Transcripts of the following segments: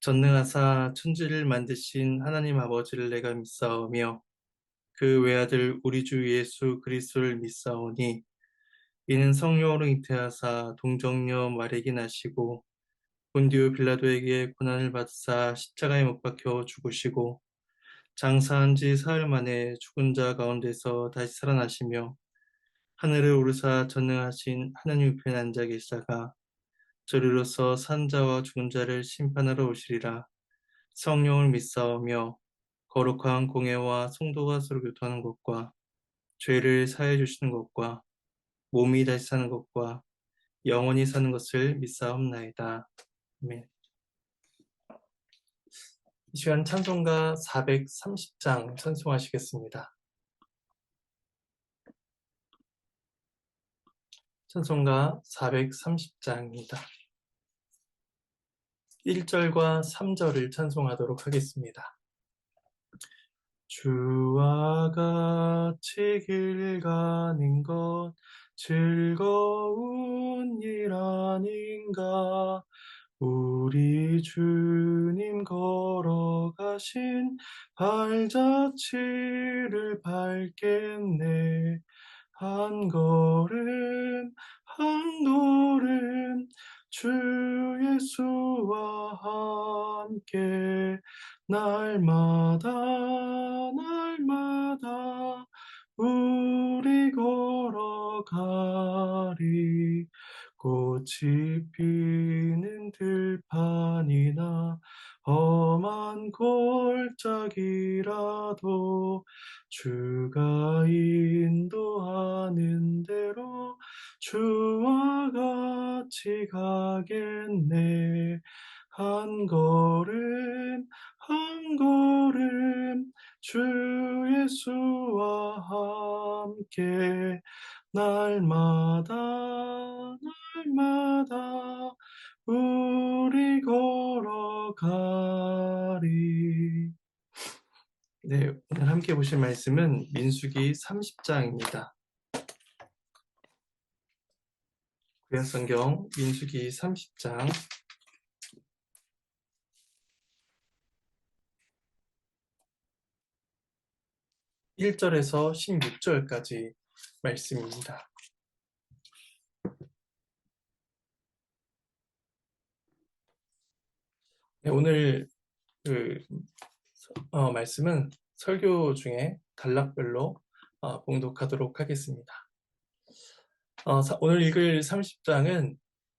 전능하사 천지를 만드신 하나님 아버지를 내가 믿사오며 그 외아들 우리 주 예수 그리스도를 믿사오니 이는 성령으로 잉태하사 동정녀 마리기 나시고 본디오 빌라도에게 고난을 받으사 십자가에 못 박혀 죽으시고 장사한 지 사흘 만에 죽은 자 가운데서 다시 살아나시며 하늘을 오르사 전능하신 하나님 우편에 앉아 계시다가 저리로서 산 자와 죽은 자를 심판하러 오시리라. 성령을 믿사오며 거룩한 공예와 성도가 서로 교통하는 것과 죄를 사해 주시는 것과 몸이 다시 사는 것과 영원히 사는 것을 믿사옵나이다. 아멘. 이 시간 찬송가 430장 찬송하시겠습니다. 찬송가 430장입니다. 1절과 3절을 찬송하도록 하겠습니다. 주와 같이 길 가는 것 즐거운 일 아닌가. 우리 주님 걸어가신 발자취를 밟겠네. 한 걸음 한 걸음 주 예수와 함께 날마다 날마다 우리 걸어가리. 꽃이 피는 들판이나 험한 골짜기라도 주가 인도하는 대로 주와 같이 가겠네. 한 걸음 한 걸음 주 예수와 함께 날마다 날마다 우리 걸어가리. 네, 오늘 함께 보실 말씀은 민수기 30장입니다. 구약성경 민수기 30장 1절에서 16절까지 말씀입니다. 네, 오늘 말씀은 설교 중에 단락별로 봉독하도록 하겠습니다. 오늘 읽을 30장은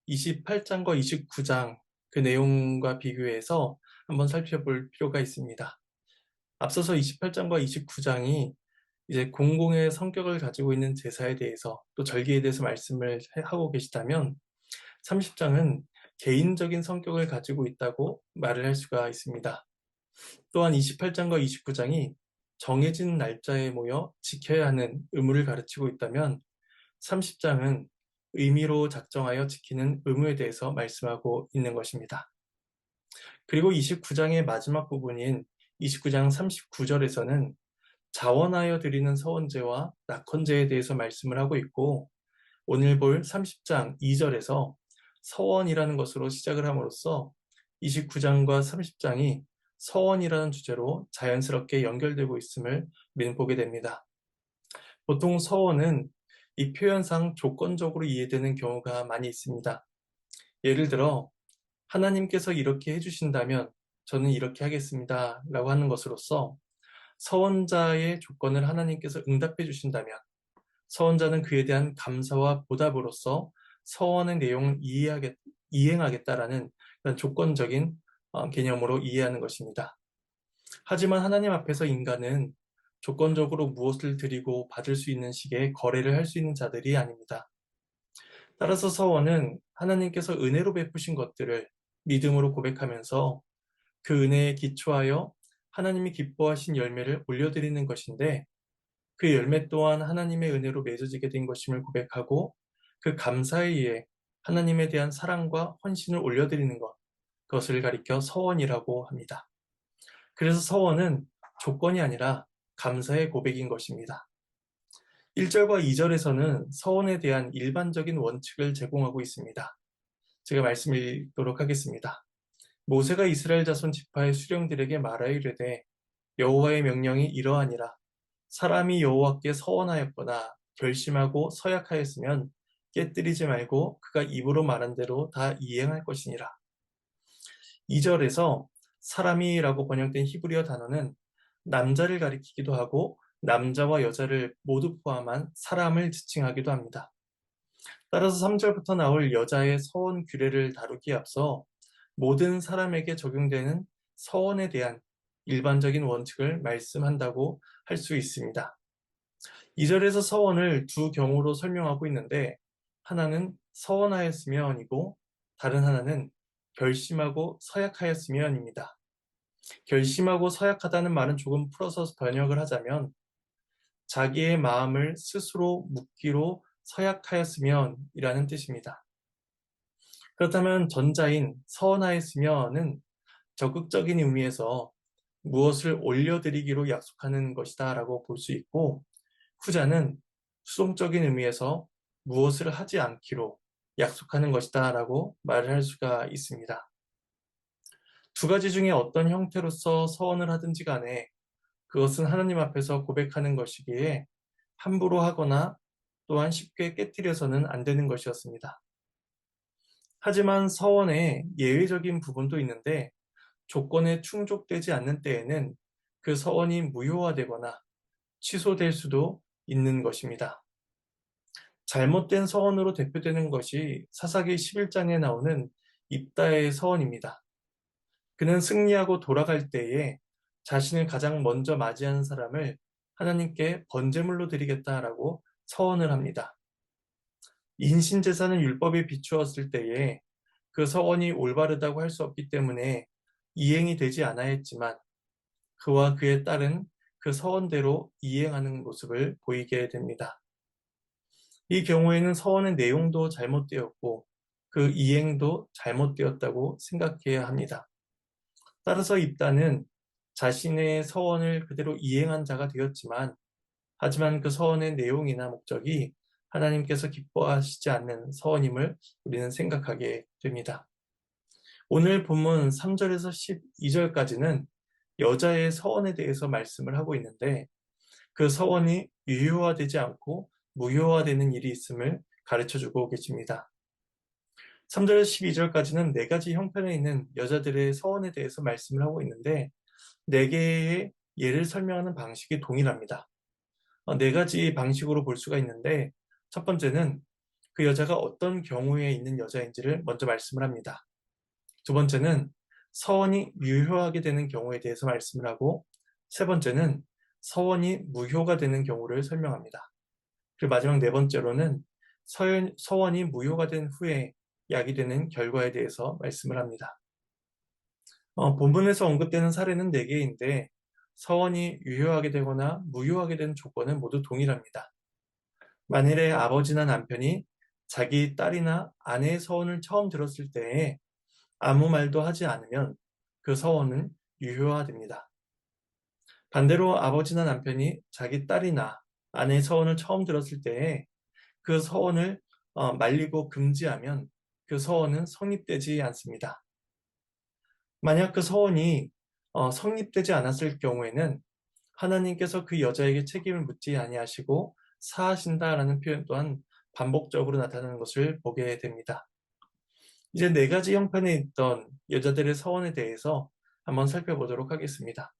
28장과 29장 그 내용과 비교해서 한번 살펴볼 필요가 있습니다. 앞서서 28장과 29장이 이제 공공의 성격을 가지고 있는 제사에 대해서 또 절기에 대해서 말씀을 하고 계시다면 30장은 개인적인 성격을 가지고 있다고 말을 할 수가 있습니다. 또한 28장과 29장이 정해진 날짜에 모여 지켜야 하는 의무를 가르치고 있다면 30장은 의미로 작정하여 지키는 의무에 대해서 말씀하고 있는 것입니다. 그리고 29장의 마지막 부분인 29장 39절에서는 자원하여 드리는 서원제와 낙헌제에 대해서 말씀을 하고 있고, 오늘 볼 30장 2절에서 서원이라는 것으로 시작을 함으로써 29장과 30장이 서원이라는 주제로 자연스럽게 연결되고 있음을 우리는 보게 됩니다. 보통 서원은 이 표현상 조건적으로 이해되는 경우가 많이 있습니다. 예를 들어 하나님께서 이렇게 해주신다면 저는 이렇게 하겠습니다 라고 하는 것으로서 서원자의 조건을 하나님께서 응답해 주신다면 서원자는 그에 대한 감사와 보답으로서 서원의 내용을 이행하겠다라는 그런 조건적인 개념으로 이해하는 것입니다. 하지만 하나님 앞에서 인간은 조건적으로 무엇을 드리고 받을 수 있는 식의 거래를 할 수 있는 자들이 아닙니다. 따라서 서원은 하나님께서 은혜로 베푸신 것들을 믿음으로 고백하면서 그 은혜에 기초하여 하나님이 기뻐하신 열매를 올려드리는 것인데, 그 열매 또한 하나님의 은혜로 맺어지게 된 것임을 고백하고 그 감사에 의해 하나님에 대한 사랑과 헌신을 올려드리는 것, 그것을 가리켜 서원이라고 합니다. 그래서 서원은 조건이 아니라 감사의 고백인 것입니다. 1절과 2절에서는 서원에 대한 일반적인 원칙을 제공하고 있습니다. 제가 말씀 읽도록 하겠습니다. 모세가 이스라엘 자손 지파의 수령들에게 말하여 이르되 여호와의 명령이 이러하니라. 사람이 여호와께 서원하였거나 결심하고 서약하였으면 깨뜨리지 말고 그가 입으로 말한 대로 다 이행할 것이니라. 2절에서 사람이라고 번역된 히브리어 단어는 남자를 가리키기도 하고 남자와 여자를 모두 포함한 사람을 지칭하기도 합니다. 따라서 3절부터 나올 여자의 서원 규례를 다루기에 앞서 모든 사람에게 적용되는 서원에 대한 일반적인 원칙을 말씀한다고 할 수 있습니다. 2절에서 서원을 두 경우로 설명하고 있는데 하나는 서원하였으면이고 다른 하나는 결심하고 서약하였으면입니다. 결심하고 서약하다는 말은 조금 풀어서 번역을 하자면 자기의 마음을 스스로 묻기로 서약하였으면이라는 뜻입니다. 그렇다면 전자인 서원하였으면은 적극적인 의미에서 무엇을 올려드리기로 약속하는 것이다 라고 볼 수 있고 후자는 수동적인 의미에서 무엇을 하지 않기로 약속하는 것이다 라고 말을 할 수가 있습니다. 두 가지 중에 어떤 형태로서 서원을 하든지 간에 그것은 하나님 앞에서 고백하는 것이기에 함부로 하거나 또한 쉽게 깨뜨려서는 안 되는 것이었습니다. 하지만 서원에 예외적인 부분도 있는데 조건에 충족되지 않는 때에는 그 서원이 무효화되거나 취소될 수도 있는 것입니다. 잘못된 서원으로 대표되는 것이 사사기 11장에 나오는 입다의 서원입니다. 그는 승리하고 돌아갈 때에 자신을 가장 먼저 맞이하는 사람을 하나님께 번제물로 드리겠다라고 서원을 합니다. 인신제사는 율법에 비추었을 때에 그 서원이 올바르다고 할 수 없기 때문에 이행이 되지 않아야했지만 그와 그의 딸은 그 서원대로 이행하는 모습을 보이게 됩니다. 이 경우에는 서원의 내용도 잘못되었고 그 이행도 잘못되었다고 생각해야 합니다. 따라서 입다는 자신의 서원을 그대로 이행한 자가 되었지만 하지만 그 서원의 내용이나 목적이 하나님께서 기뻐하시지 않는 서원임을 우리는 생각하게 됩니다. 오늘 본문 3절에서 12절까지는 여자의 서원에 대해서 말씀을 하고 있는데 그 서원이 유효화되지 않고 무효화되는 일이 있음을 가르쳐주고 계십니다. 3절에서 12절까지는 네 가지 형편에 있는 여자들의 서원에 대해서 말씀을 하고 있는데 네 개의 예를 설명하는 방식이 동일합니다. 네 가지 방식으로 볼 수가 있는데 첫 번째는 그 여자가 어떤 경우에 있는 여자인지를 먼저 말씀을 합니다. 두 번째는 서원이 유효하게 되는 경우에 대해서 말씀을 하고 세 번째는 서원이 무효가 되는 경우를 설명합니다. 그리고 마지막 네 번째로는 서원이 무효가 된 후에 약이 되는 결과에 대해서 말씀을 합니다. 본문에서 언급되는 사례는 4개인데 서원이 유효하게 되거나 무효하게 되는 조건은 모두 동일합니다. 만일에 아버지나 남편이 자기 딸이나 아내의 서원을 처음 들었을 때에 아무 말도 하지 않으면 그 서원은 유효화됩니다. 반대로 아버지나 남편이 자기 딸이나 아내의 서원을 처음 들었을 때에 그 서원을 말리고 금지하면 그 서원은 성립되지 않습니다. 만약 그 서원이 성립되지 않았을 경우에는 하나님께서 그 여자에게 책임을 묻지 아니하시고 사하신다라는 표현 또한 반복적으로 나타나는 것을 보게 됩니다. 이제 네 가지 형편에 있던 여자들의 서원에 대해서 한번 살펴보도록 하겠습니다.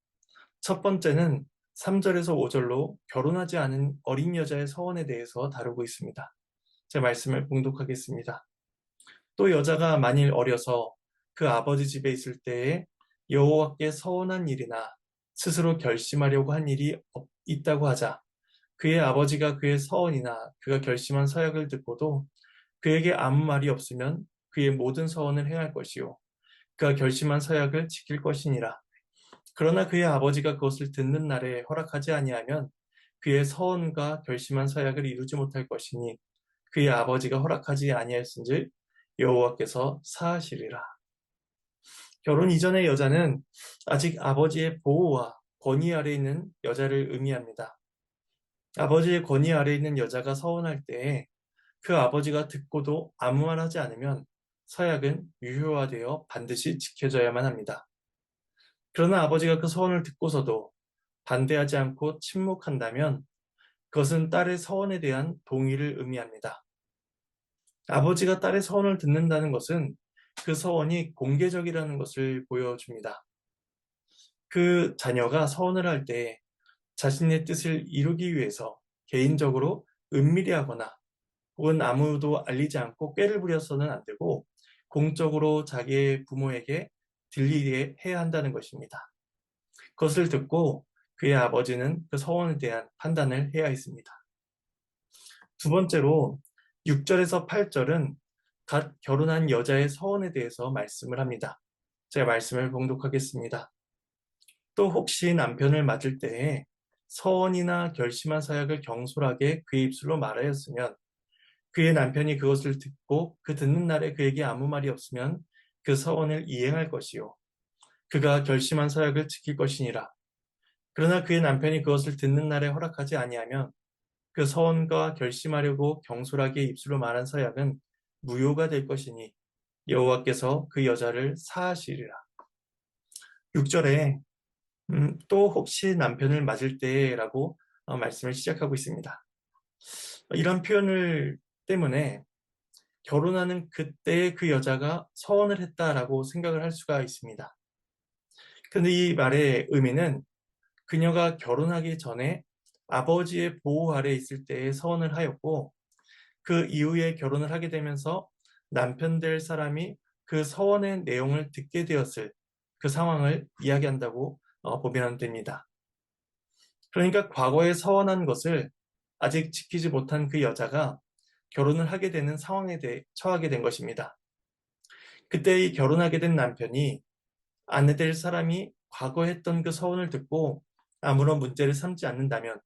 첫 번째는 3절에서 5절로 결혼하지 않은 어린 여자의 서원에 대해서 다루고 있습니다. 제 말씀을 봉독하겠습니다. 또 여자가 만일 어려서 그 아버지 집에 있을 때에 여호와께 서원한 일이나 스스로 결심하려고 한 일이 있다고 하자 그의 아버지가 그의 서원이나 그가 결심한 서약을 듣고도 그에게 아무 말이 없으면 그의 모든 서원을 행할 것이요 그가 결심한 서약을 지킬 것이니라. 그러나 그의 아버지가 그것을 듣는 날에 허락하지 아니하면 그의 서원과 결심한 서약을 이루지 못할 것이니 그의 아버지가 허락하지 아니하였은즉 여호와께서 사하시리라. 결혼 이전의 여자는 아직 아버지의 보호와 권위 아래 있는 여자를 의미합니다. 아버지의 권위 아래 있는 여자가 서원할 때에 그 아버지가 듣고도 아무 말 하지 않으면 서약은 유효화되어 반드시 지켜져야만 합니다. 그러나 아버지가 그 서원을 듣고서도 반대하지 않고 침묵한다면 그것은 딸의 서원에 대한 동의를 의미합니다. 아버지가 딸의 서원을 듣는다는 것은 그 서원이 공개적이라는 것을 보여줍니다. 그 자녀가 서원을 할 때 자신의 뜻을 이루기 위해서 개인적으로 은밀히 하거나 혹은 아무도 알리지 않고 꾀를 부려서는 안 되고 공적으로 자기의 부모에게 들리게 해야 한다는 것입니다. 그것을 듣고 그의 아버지는 그 서원에 대한 판단을 해야 했습니다. 두 번째로 6절에서 8절은 갓 결혼한 여자의 서원에 대해서 말씀을 합니다. 제가 말씀을 봉독하겠습니다. 또 혹시 남편을 맞을 때에 서원이나 결심한 서약을 경솔하게 그의 입술로 말하였으면 그의 남편이 그것을 듣고 그 듣는 날에 그에게 아무 말이 없으면 그 서원을 이행할 것이요 그가 결심한 서약을 지킬 것이니라. 그러나 그의 남편이 그것을 듣는 날에 허락하지 아니하면 그 서원과 결심하려고 경솔하게 입술로 말한 서약은 무효가 될 것이니 여호와께서 그 여자를 사하시리라. 6절에 또 혹시 남편을 맞을 때라고 말씀을 시작하고 있습니다. 이런 표현을 때문에 결혼하는 그때의 그 여자가 서원을 했다라고 생각을 할 수가 있습니다. 근데 이 말의 의미는 그녀가 결혼하기 전에 아버지의 보호 아래 있을 때에 서원을 하였고 그 이후에 결혼을 하게 되면서 남편 될 사람이 그 서원의 내용을 듣게 되었을 그 상황을 이야기한다고 보면 됩니다. 그러니까 과거에 서원한 것을 아직 지키지 못한 그 여자가 결혼을 하게 되는 상황에 처하게 된 것입니다. 그때 이 결혼하게 된 남편이 아내 될 사람이 과거에 했던 그 서원을 듣고 아무런 문제를 삼지 않는다면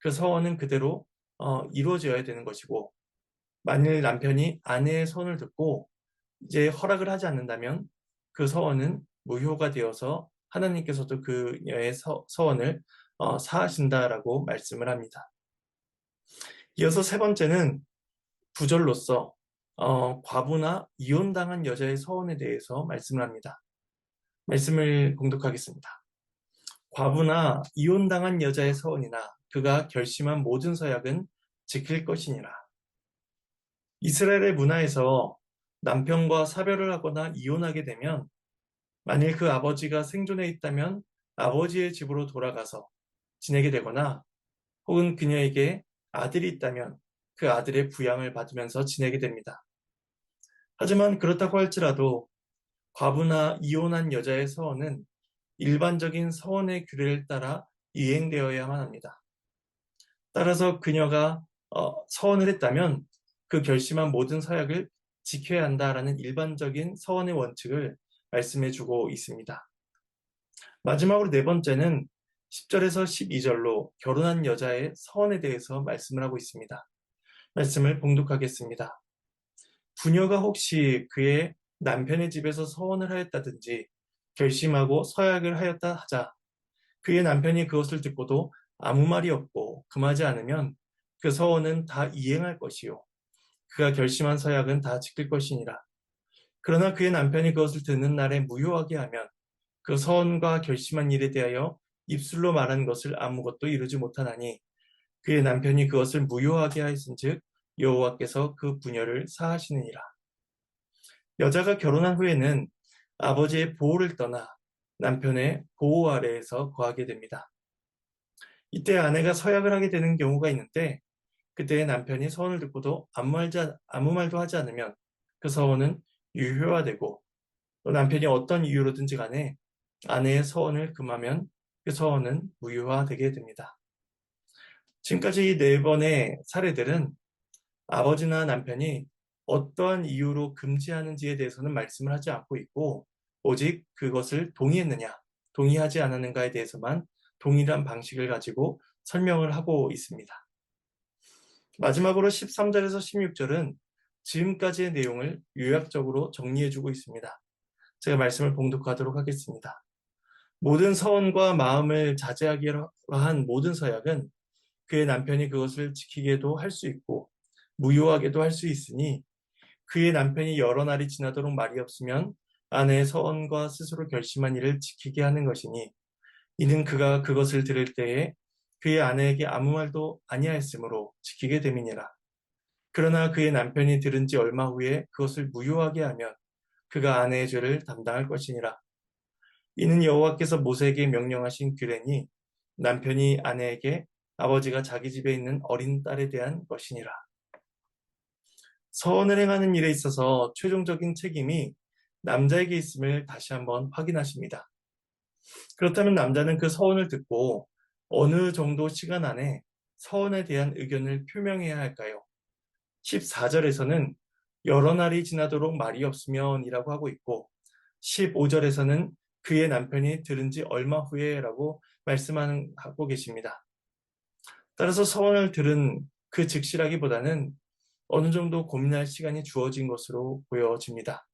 그 서원은 그대로 이루어져야 되는 것이고 만일 남편이 아내의 서원을 듣고 이제 허락을 하지 않는다면 그 서원은 무효가 되어서 하나님께서도 그녀의 서원을 사하신다라고 말씀을 합니다. 이어서 세 번째는 구절로서 과부나 이혼당한 여자의 서원에 대해서 말씀을 합니다. 말씀을 공독하겠습니다. 과부나 이혼당한 여자의 서원이나 그가 결심한 모든 서약은 지킬 것이니라. 이스라엘의 문화에서 남편과 사별을 하거나 이혼하게 되면 만일 그 아버지가 생존해 있다면 아버지의 집으로 돌아가서 지내게 되거나 혹은 그녀에게 아들이 있다면 그 아들의 부양을 받으면서 지내게 됩니다. 하지만 그렇다고 할지라도 과부나 이혼한 여자의 서원은 일반적인 서원의 규례를 따라 이행되어야만 합니다. 따라서 그녀가 서원을 했다면 그 결심한 모든 서약을 지켜야 한다라는 일반적인 서원의 원칙을 말씀해 주고 있습니다. 마지막으로 네 번째는 10절에서 12절로 결혼한 여자의 서원에 대해서 말씀을 하고 있습니다. 말씀을 봉독하겠습니다. 부녀가 혹시 그의 남편의 집에서 서원을 하였다든지 결심하고 서약을 하였다 하자 그의 남편이 그것을 듣고도 아무 말이 없고 금하지 않으면 그 서원은 다 이행할 것이요 그가 결심한 서약은 다 지킬 것이니라. 그러나 그의 남편이 그것을 듣는 날에 무효하게 하면 그 서원과 결심한 일에 대하여 입술로 말한 것을 아무것도 이루지 못하나니 그의 남편이 그것을 무효하게 하였은즉 여호와께서 그 부녀를 사하시느니라. 여자가 결혼한 후에는 아버지의 보호를 떠나 남편의 보호 아래에서 거하게 됩니다. 이때 아내가 서약을 하게 되는 경우가 있는데 그때 남편이 서원을 듣고도 아무 말도 하지 않으면 그 서원은 유효화되고 또 남편이 어떤 이유로든지 간에 아내의 서원을 금하면 그 서원은 무효화되게 됩니다. 지금까지 이 네 번의 사례들은 아버지나 남편이 어떠한 이유로 금지하는지에 대해서는 말씀을 하지 않고 있고 오직 그것을 동의했느냐, 동의하지 않았는가에 대해서만 동일한 방식을 가지고 설명을 하고 있습니다. 마지막으로 13절에서 16절은 지금까지의 내용을 요약적으로 정리해주고 있습니다. 제가 말씀을 봉독하도록 하겠습니다. 모든 서원과 마음을 자제하기로 한 모든 서약은 그의 남편이 그것을 지키게도 할 수 있고 무효하게도 할 수 있으니 그의 남편이 여러 날이 지나도록 말이 없으면 아내의 서원과 스스로 결심한 일을 지키게 하는 것이니 이는 그가 그것을 들을 때에 그의 아내에게 아무 말도 아니하였으므로 지키게 됨이니라. 그러나 그의 남편이 들은 지 얼마 후에 그것을 무효하게 하면 그가 아내의 죄를 담당할 것이니라. 이는 여호와께서 모세에게 명령하신 규례니 남편이 아내에게 아버지가 자기 집에 있는 어린 딸에 대한 것이니라. 서원을 행하는 일에 있어서 최종적인 책임이 남자에게 있음을 다시 한번 확인하십니다. 그렇다면 남자는 그 서원을 듣고 어느 정도 시간 안에 서원에 대한 의견을 표명해야 할까요? 14절에서는 여러 날이 지나도록 말이 없으면 이라고 하고 있고 15절에서는 그의 남편이 들은 지 얼마 후에 라고 말씀하고 계십니다. 따라서 서원을 들은 그 즉시라기보다는 어느 정도 고민할 시간이 주어진 것으로 보여집니다.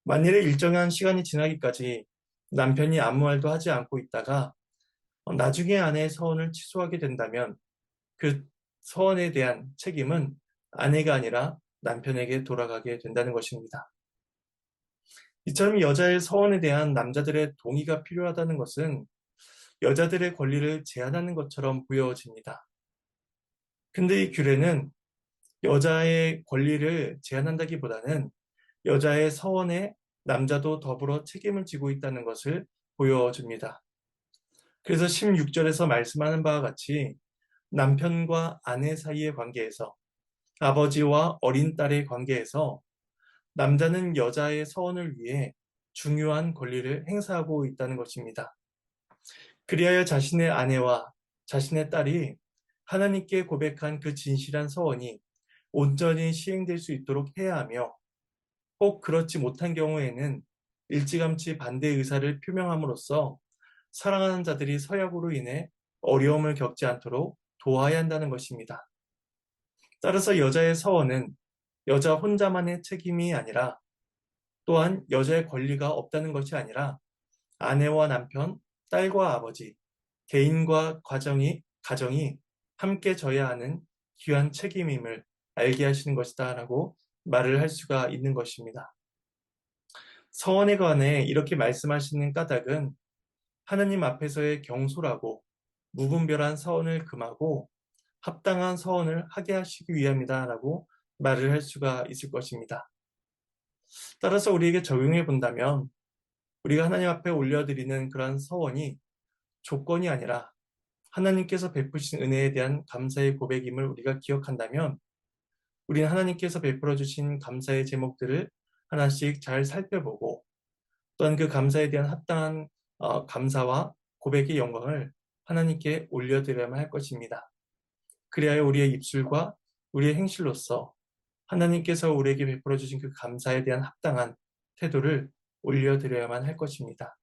만일에 일정한 시간이 지나기까지 남편이 아무 말도 하지 않고 있다가 나중에 아내의 서원을 취소하게 된다면 그 서원에 대한 책임은 아내가 아니라 남편에게 돌아가게 된다는 것입니다. 이처럼 여자의 서원에 대한 남자들의 동의가 필요하다는 것은 여자들의 권리를 제한하는 것처럼 보여집니다. 근데 이 규례는 여자의 권리를 제한한다기보다는 여자의 서원에 남자도 더불어 책임을 지고 있다는 것을 보여줍니다. 그래서 16절에서 말씀하는 바와 같이 남편과 아내 사이의 관계에서 아버지와 어린 딸의 관계에서 남자는 여자의 서원을 위해 중요한 권리를 행사하고 있다는 것입니다. 그리하여 자신의 아내와 자신의 딸이 하나님께 고백한 그 진실한 서원이 온전히 시행될 수 있도록 해야 하며 꼭 그렇지 못한 경우에는 일찌감치 반대 의사를 표명함으로써 사랑하는 자들이 서약으로 인해 어려움을 겪지 않도록 도와야 한다는 것입니다. 따라서 여자의 서원은 여자 혼자만의 책임이 아니라 또한 여자의 권리가 없다는 것이 아니라 아내와 남편, 딸과 아버지, 개인과 가정이 함께 져야 하는 귀한 책임임을 알게 하시는 것이다 라고 말을 할 수가 있는 것입니다. 서원에 관해 이렇게 말씀하시는 까닭은 하나님 앞에서의 경솔하고 무분별한 서원을 금하고 합당한 서원을 하게 하시기 위함이다 라고 말을 할 수가 있을 것입니다. 따라서 우리에게 적용해 본다면 우리가 하나님 앞에 올려드리는 그러한 서원이 조건이 아니라 하나님께서 베푸신 은혜에 대한 감사의 고백임을 우리가 기억한다면 우리는 하나님께서 베풀어 주신 감사의 제목들을 하나씩 잘 살펴보고 또한 그 감사에 대한 합당한 감사와 고백의 영광을 하나님께 올려드려야만 할 것입니다. 그리하여 우리의 입술과 우리의 행실로서 하나님께서 우리에게 베풀어 주신 그 감사에 대한 합당한 태도를 올려드려야만 할 것입니다.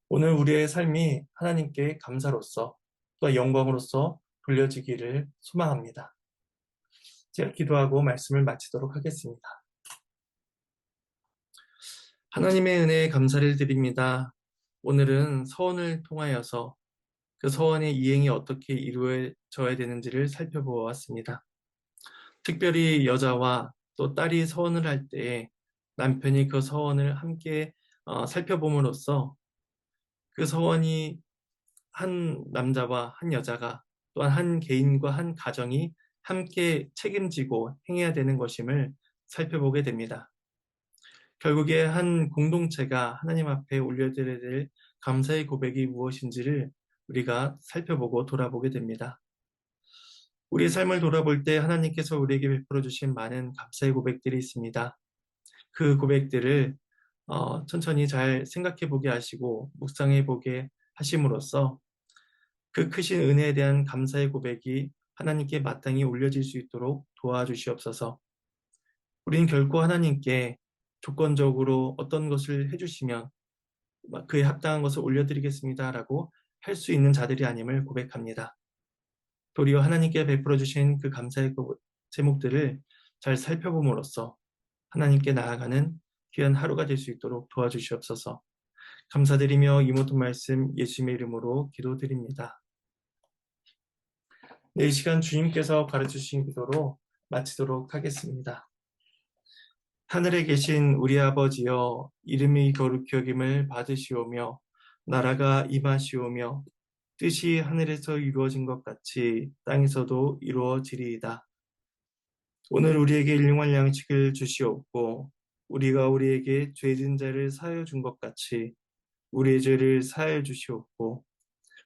오늘 우리의 삶이 하나님께 감사로서 또 영광으로서 돌려지기를 소망합니다. 제가 기도하고 말씀을 마치도록 하겠습니다. 하나님의 은혜에 감사를 드립니다. 오늘은 서원을 통하여서 그 서원의 이행이 어떻게 이루어져야 되는지를 살펴보았습니다. 특별히 여자와 또 딸이 서원을 할 때에 남편이 그 서원을 함께 살펴봄으로써 그 서원이 한 남자와 한 여자가 또한 한 개인과 한 가정이 함께 책임지고 행해야 되는 것임을 살펴보게 됩니다. 결국에 한 공동체가 하나님 앞에 올려드려야 될 감사의 고백이 무엇인지를 우리가 살펴보고 돌아보게 됩니다. 우리의 삶을 돌아볼 때 하나님께서 우리에게 베풀어 주신 많은 감사의 고백들이 있습니다. 그 고백들을 천천히 잘 생각해 보게 하시고 묵상해 보게 하심으로써 그 크신 은혜에 대한 감사의 고백이 하나님께 마땅히 올려질 수 있도록 도와주시옵소서. 우리는 결코 하나님께 조건적으로 어떤 것을 해주시면 그에 합당한 것을 올려드리겠습니다라고 할 수 있는 자들이 아님을 고백합니다. 도리어 하나님께 베풀어 주신 그 감사의 제목들을 잘 살펴봄으로써 하나님께 나아가는 귀한 하루가 될 수 있도록 도와주시옵소서. 감사드리며 이 모든 말씀 예수님의 이름으로 기도드립니다. 이 시간 주님께서 가르치신 기도로 마치도록 하겠습니다. 하늘에 계신 우리 아버지여, 이름이 거룩히 여김을 받으시오며, 나라가 임하시오며, 뜻이 하늘에서 이루어진 것 같이 땅에서도 이루어지리이다. 오늘 우리에게 일용할 양식을 주시옵고, 우리가 우리에게 죄진 자를 사하여 준 것 같이 우리의 죄를 사하여 주시옵고,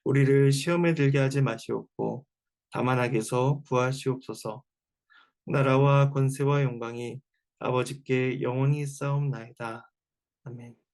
우리를 시험에 들게 하지 마시옵고, 다만 악에서 구하시옵소서. 나라와 권세와 영광이 아버지께 영원히 쌓옵나이다. 아멘.